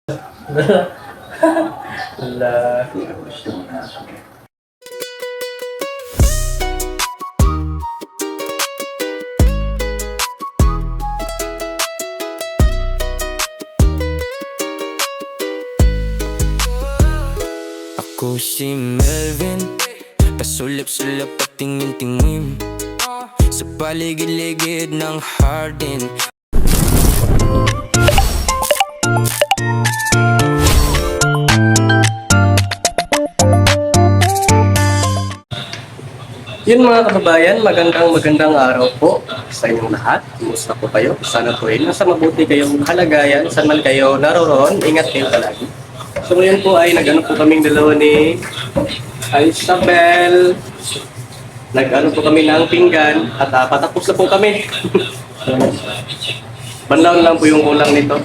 Wala. Ako si Melvin, pasulap-sulap at tingin-tingin sa paligid-ligid ng Hardin. Yun mga kababayan, magandang araw po sa inyong lahat. Kumusta po kayo? Sana po ay nasa mabuti kayong kalagayan. Saan man kayo naroroon, ingat kayo palagi. So ngayon po ay nag-ano po kaming dalawa ni Isabel. Nag-ano po kami ng pinggan at patapos na po kami. Banlaw lang po yung kulang nito.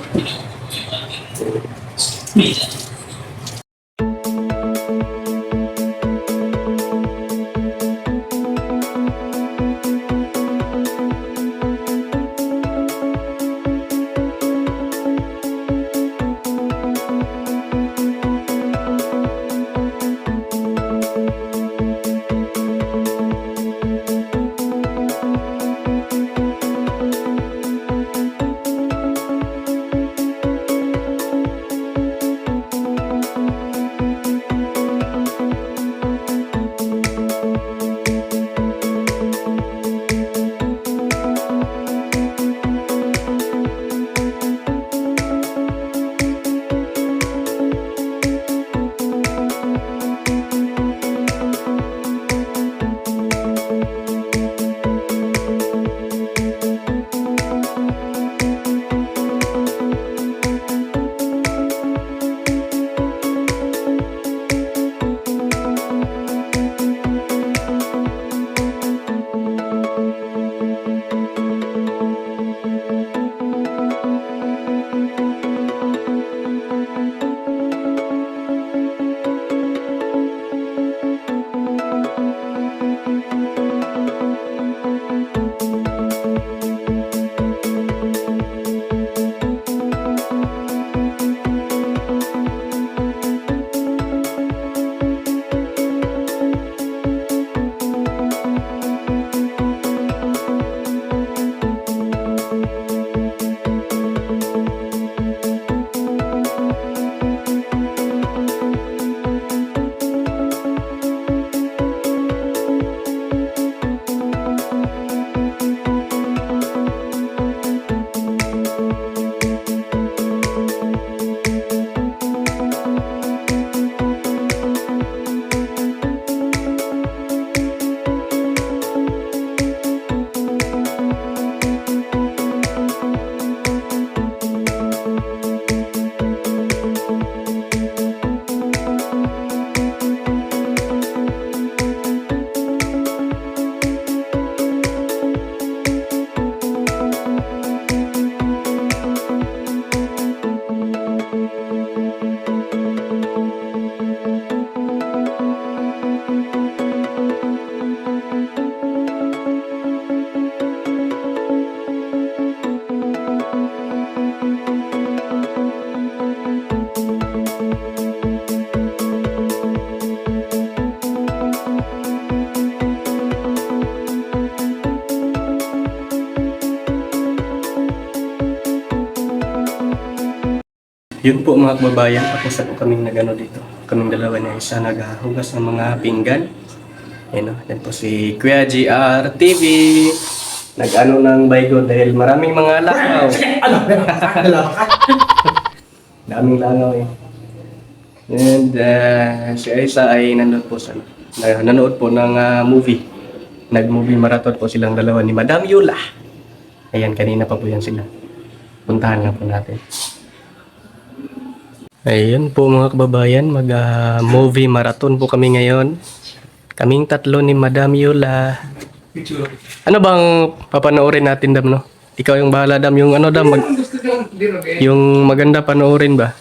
Yun po mga kababayan, tapos na po kaming nagano dito. Kaming dalawa na isa naghugas ng mga pinggan. Yan o, yan po si Kuya GR TV. Nag-ano ng baygo dahil maraming mga langaw. Daming langaw eh. And si Aisa ay nanood po sa nanood po ng movie. Nag-movie marathon po silang dalawa ni Madam Yula. Ayan, kanina pa po yan sila. Puntahan nga po natin. Ayun po mga kababayan, mag-movie marathon po kami ngayon. Kaming tatlo ni Madam Yula. Ano bang papanoorin natin, Dam, no? Ikaw yung bahala, Dam. Yung ano, Dam, yung maganda panoorin ba?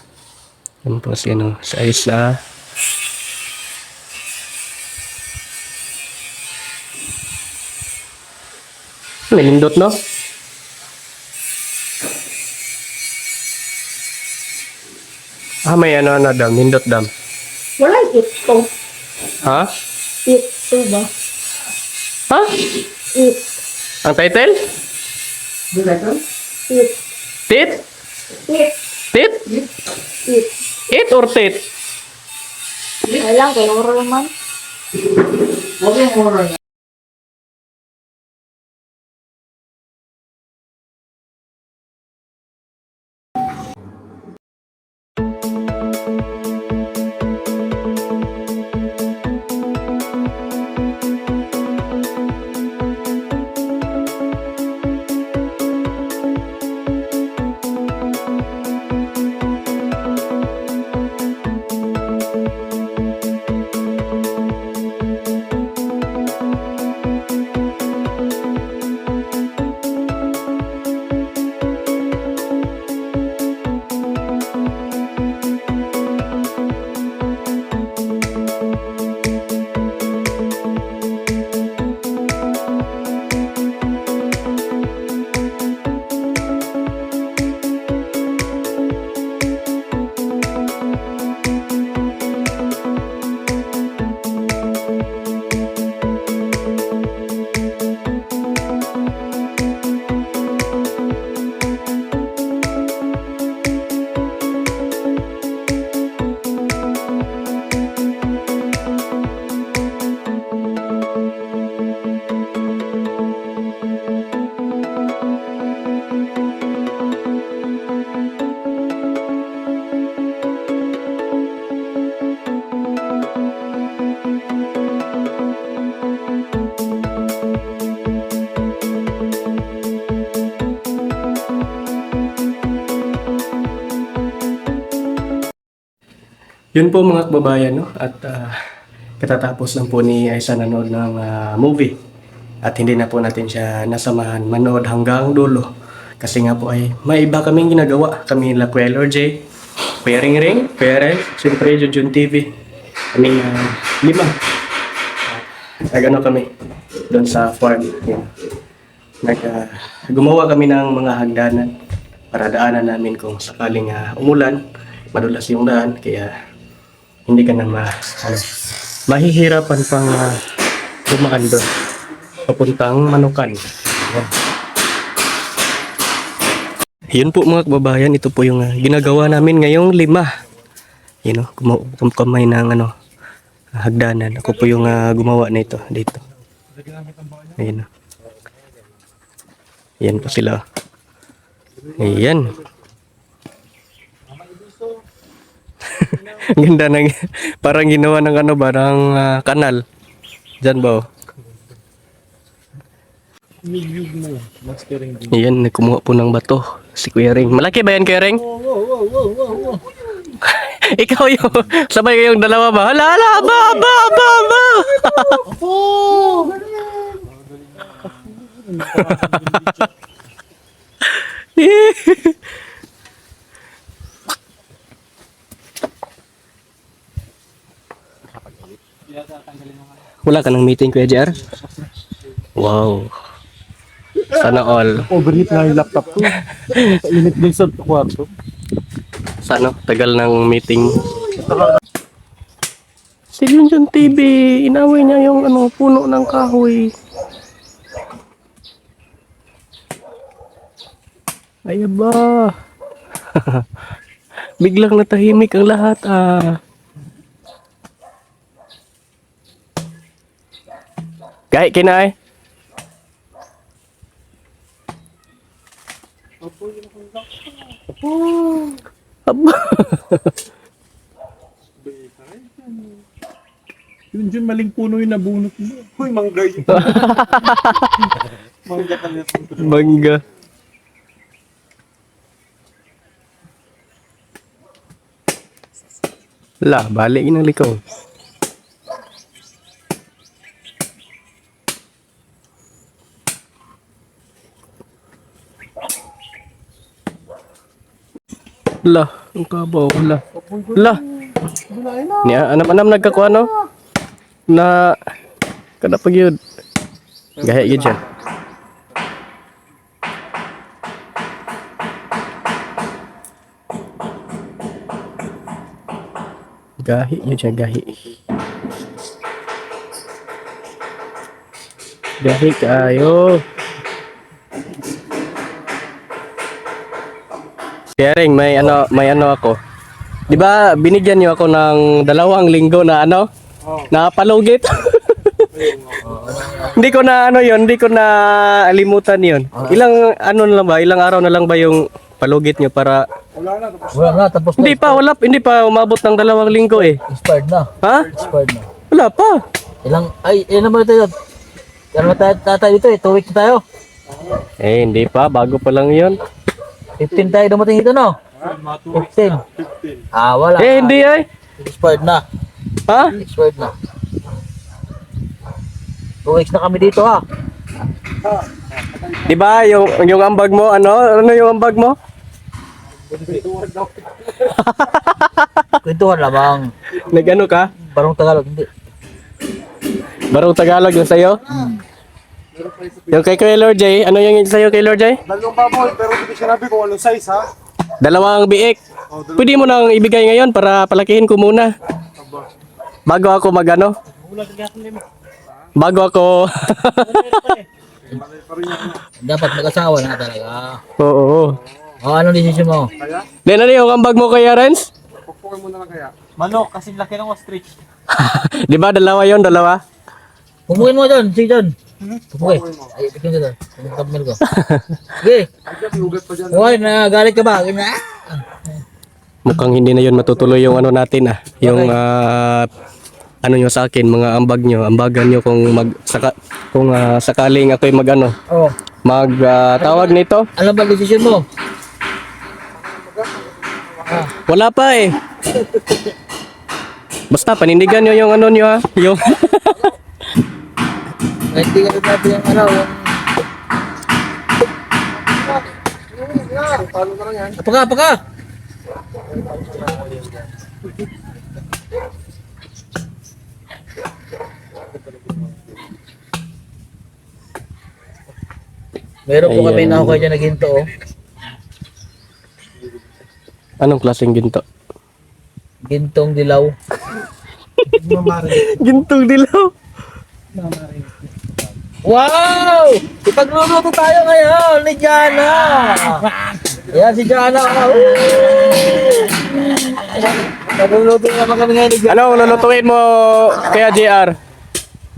Yan po si ano, sa Isa. May lindot, no? Ah, may ano na dam, nindot dam. Wala ito. Ha? Ito ba? Ha? It. Ang title? It. Tit? It. Tit? It. It or tit? Ay lang, kay Nora naman. Yun po mga kababayan, no? At katatapos lang po ni Aisa nanood ng movie. At hindi na po natin siya nasamahan manood hanggang dulo. Kasi nga po ay may iba kaming ginagawa. Kami nila Kuya LJ, Kuya Ring Ring, Kuya Ren, siyempre Jujun TV. Kaming 5. Nag-ano kami doon sa farm. Yan. Gumawa kami ng mga hagdanan para daanan namin kung sakaling umulan, madulas yung daan. Kaya hindi ka na mahihirapan pang dumaan doon papuntang Manukan. Yan. Yun po mga kababayan, ito po yung ginagawa namin ngayong 5. You know, kamay ng hagdanan. Ako po yung gumawa nito dito. Ayun. Yan po sila. Ayan. Ganda ng parang ginawa ng parang kanal. Diyan ba? Oh? Ayan, kumuha po ng bato si Kuya Ring. Malaki ba yan, Kuya Ring? Ikaw yung sabay kayong dalawa ba? Hala, hala, ba. Wala ka ng meeting, Kuya JR? Wow. Sana all. Overheat na yung laptop ko. Init din sa kwarto. Sana tagal ng meeting. Si Junjun TV, inaway niya yung puno ng kahoy. Ay ba. Biglang natahimik ang lahat Kahit kinay. Aba. Yun dyan, maling puno yung nabunot mo. Uy, mangga yun. Mangga talaga. Mangga. La, balik ng likaw. La, ang kabaw, la. La. Ni anam-anam nagkakuha no? Na kada pag yun. Gaya yun siya. Gahi, yun siya, gahi. Gahi kayo. Sharing, may ano ako. 'Di ba binigyan niyo ako ng 2 linggo na ano? Na palugit. Hindi ko na ano 'yon, hindi ko na alimutan 'yon. Ilang ano na lang ba? Ilang araw na lang ba yung palugit niyo para Wala na, tapos hindi pa umabot ng 2 linggo eh. expired na. Ha? Expired na. Wala pa. Ilan naman tayo? Ilan naman tayo dito eh? 2 weeks na tayo. Eh, hindi pa. Bago pa lang 'yon. 15 tayo dumating dito, no? 15. Ah, wala. Eh, hindi ay. Expired na. Ha? Expired na. 2 weeks na kami dito, ha? 'Di ba yung ambag mo ano yung ambag mo? Kwentuhan lamang. Nagano ka? Barong Tagalog, hindi. Barong Tagalog yung sa'yo? Yung kay Lord J, ano yung sa'yo kay Lord J? 2 baboy, pero hindi sinabi kung anong size ha. 2 biik. Pwede mo nang ibigay ngayon para palakihin ko muna. Bago ako magano? Bago ako... Dapat mag-asawa na talaga. Oo. Oh, anong decision mo? Then ano yung ambag mo kaya, Renz? Pukpukin mo na lang kaya. Manok, kasi laki ng ostrich. Di ba 2 yun, 2? Pumukin mo doon, sige doon. Pumukin. Ay, bigyan dito. Ang thumbnail ko. Sige. May ugat pa dyan. Hoy, nagalit ka ba? Ganyan. Mukhang hindi na yun matutuloy yung ano natin Yung ano nyo sa akin, mga ambag nyo, ambagan nyo kung sakaling ako'y Oh. tawag nito. Ano ba decision mo? Wala pa eh. Basta panindigan nyo yung ano nyo yung Ay, hindi ka rin natin yung ano, yung... Apaka! Meron po kami Ayan. nahukay dyan na ginto, oh. anong klaseng ginto? Gintong dilaw. Gintong dilaw. Wow! Ipagluluto tayo ngayon ni Jana! Yan si Jana. Pagluluto naman kami ngayon ni Jana. Anong lulutuin mo kaya JR?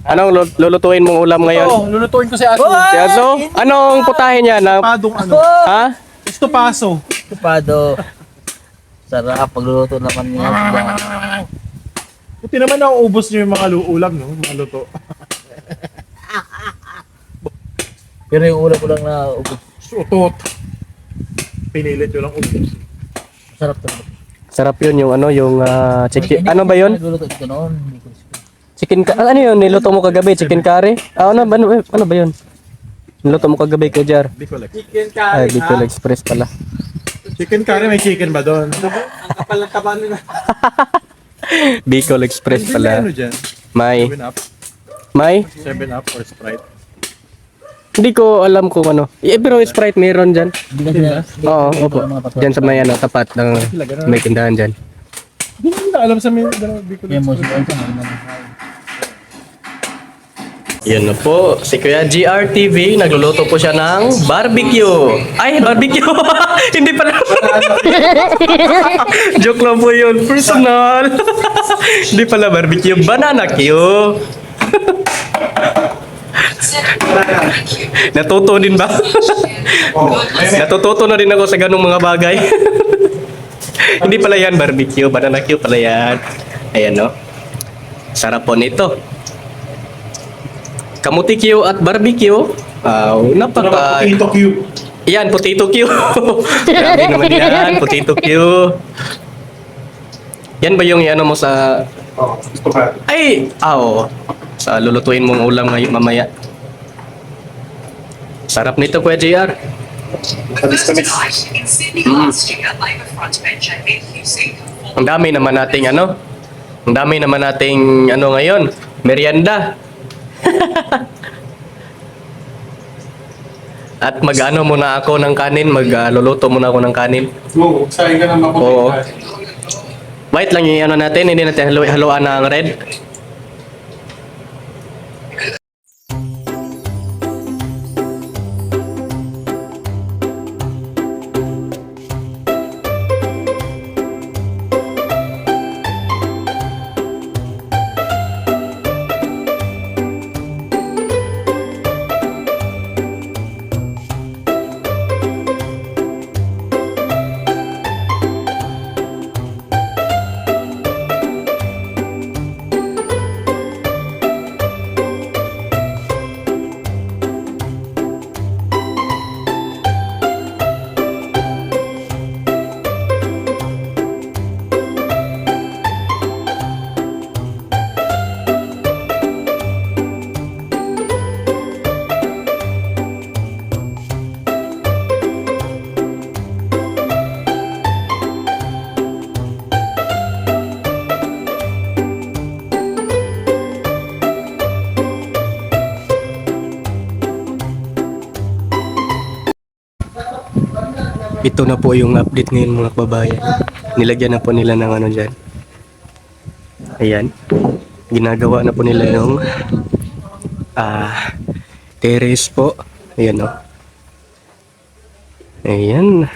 Anong lulutuin mong ulam ngayon? Oh, lulutuin ko si Aso. Si Aso? Anong putahin niya? Padong ano. Ha? Gusto paso. Tupado. Sarap pagluluto naman niya si Jana. Buti naman nauubos niyo yung mga ulam, no? Mga luto. Pero yung ulam ko lang na ubos. Sutot. Pinilit yun lang ubos. Sarap to. Sarap yun yung ano, yung chicken. Ano ba yun? Nagluluto ito noon. Hindi ko gusto. Chicken ano yun? Niluto mo kagabi? Chicken curry? Ano ba yun? Niluto mo kagabi kay Jar? Bicol Express. Chicken Ay, curry, Bicol ha? Express pala. Chicken curry, may chicken ba doon? Ang kapal ng taba nila. Bicol Express Ano pala. dyan? May 7-Up? May? 7-Up or Sprite? Hindi ko alam kung ano. Pero Sprite meron dyan. Hindi kasi na. Oo, opo. Dyan sa may ano, tapat ng may tindahan dyan. Hindi ko na alam sa mga Bicol Kaya mo Express. Yan na po, si Kuya GRTV, nagluluto po siya ng barbecue. Ay, barbecue! Hindi pala. Joke lang po yun. Personal. Hindi pala barbecue. Banana Q. Natuto din ba? Natututo na din ako sa ganung mga bagay. Hindi pala yan barbecue. Banana Q pala yan. Ayan, no? Sarap po nito. Kamuti Q at barbecue. Napaka... Potato cube. Yan, potato Q. Grabe naman yan, potato Q. Yan ba yung ano mo sa... Oh, gusto ka. Ay! Oo. Sa lulutuin mong ulam ngayon mamaya. Sarap nito, Kuya JR. Ang dami naman nating ano? Ang dami naman nating ano ngayon? Merienda. At mag-ano muna ako ng kanin, magluluto muna ako ng kanin. Go, sayin ka naman Oo. White lang yung ano natin, hindi natin haluan ng red. Ito na po yung update ngayon mga kababayan. Nilagyan na po nila ng ano dyan. Ayan. Ginagawa na po nila yung terrace po. Ayan o. Ayan.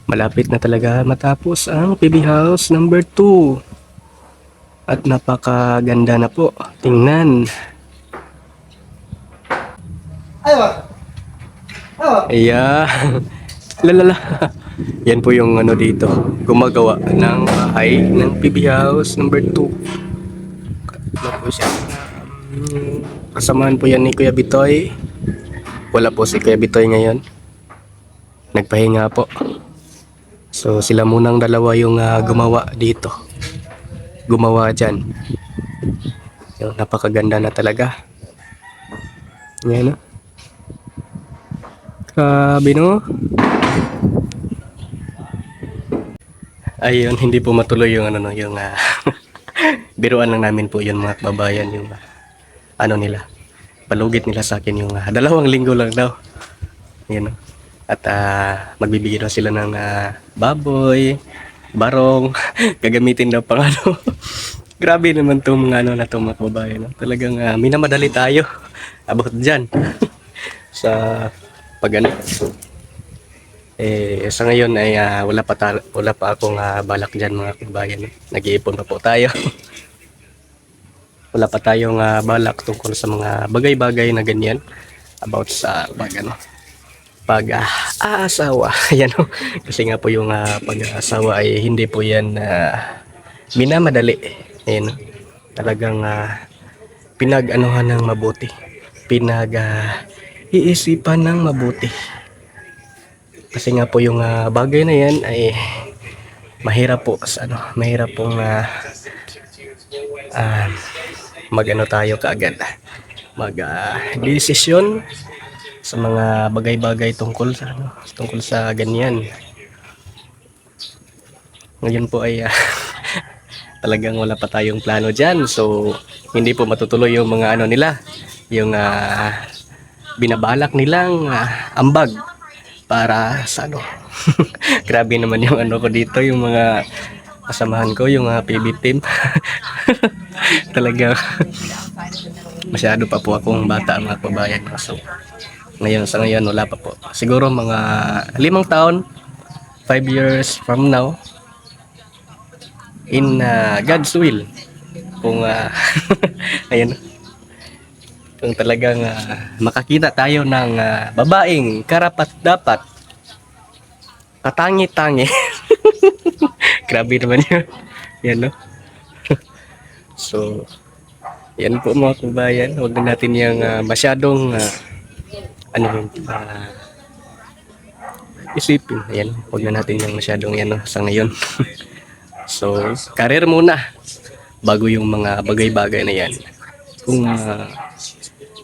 Malapit na talaga matapos ang PB House number 2. At napakaganda na po. Tingnan. Ayan. Lalala. Yan po yung ano dito. Gumagawa ng bahay ng PB House number 2. Ano po siya? Kasamahan po yan ni Kuya Bitoy. Wala po si Kuya Bitoy ngayon. Nagpahinga po. So sila munang dalawa yung gumawa dito. Gumawa dyan. Yung napakaganda na talaga. Yan o. Grabe no? Ayun, hindi po matuloy yung ano no, yung biruan lang namin po yun mga kababayan, yung ano nila. Palugit nila sa akin yung 2 linggo lang daw. Ayun. At magbibigay daw sila ng baboy, barong, gagamitin daw pang ano. Grabe naman itong mga ano na itong mga kababayan. No? Talagang minamadali tayo about dyan. Sa pag ano. Sa ngayon ay wala pa akong balak dyan mga kababayan. Nag-iipon pa po tayo. Wala pa tayong balak tungkol sa mga bagay-bagay na ganyan about sa pag-aasawa. Yan o. Kasi nga po yung pag-aasawa ay hindi po yan minamadali. Ayan, talagang pinag-anuhan ng mabuti. Iisipan ng mabuti. Kasi nga po yung bagay na yan ay mahirap po sa mahirap pong mag-ano tayo kaagad. Mag-desisyon sa mga bagay-bagay tungkol sa ganyan. Ngayon po ay talagang wala pa tayong plano diyan. So hindi po matutuloy yung mga ano nila, yung binabalak nilang ambag para sa grabe naman yung ano ko dito, yung mga kasamahan ko, yung PB team. Talaga masyado pa po akong bata mga kabayan. So sa ngayon wala pa po. Siguro mga 5 taon, 5 years from now, in God's will, kung ayan, kung talagang makakita tayo ng babaeng karapat-dapat, katangi-tangi. Grabe naman yun. Yan no. So yan po mga kabayan, huwag na natin yung masyadong isipin. Ayan, huwag na natin yung masyadong yan sa ngayon. So career muna bago yung mga bagay-bagay na yan. Kung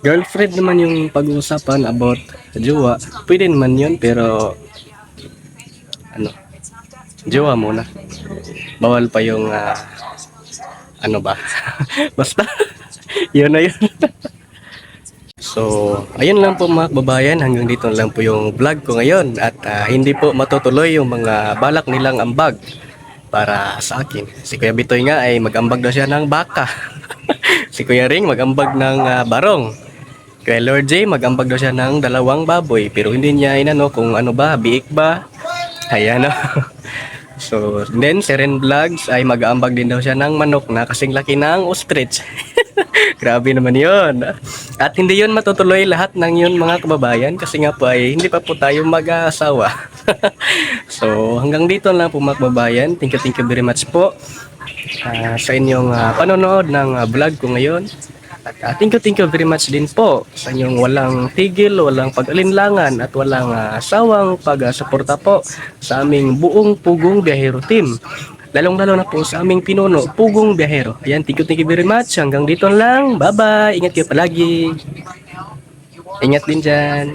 girlfriend naman yung pag-uusapan about jowa, pwede naman yun, pero jowa muna. Bawal pa yung basta yun na yun. So ayun lang po mga kababayan, hanggang dito lang po yung vlog ko ngayon. At hindi po matutuloy yung mga balak nilang ambag para sa akin. Si Kuya Bitoy nga ay mag-ambag daw siya ng baka. Si Kuya Ring mag-ambag ng barong. Kuya Lord J mag-ambag daw siya ng 2 baboy pero hindi niya inano kung ano ba, biik ba. Ayan no. So, then Seren Vlogs ay mag-aambag din daw siya ng manok na kasing laki ng ostrich. Grabe naman yun. At hindi yun matutuloy lahat ng yun mga kababayan kasi nga po ay hindi pa po tayo mag-aasawa. So, hanggang dito lang po mga kababayan. Thank you very much po sa inyong panonood ng vlog ko ngayon. At thank you very much din po sa inyong walang tigil, walang pag-alinlangan at walang sawang pag-suporta po sa aming buong Pugong Biyahero team. Lalong-lalo na po sa aming pinuno, Pugong Biyahero. Ayan, thank you very much. Hanggang dito lang. Bye-bye. Ingat kayo palagi. Ingat din dyan.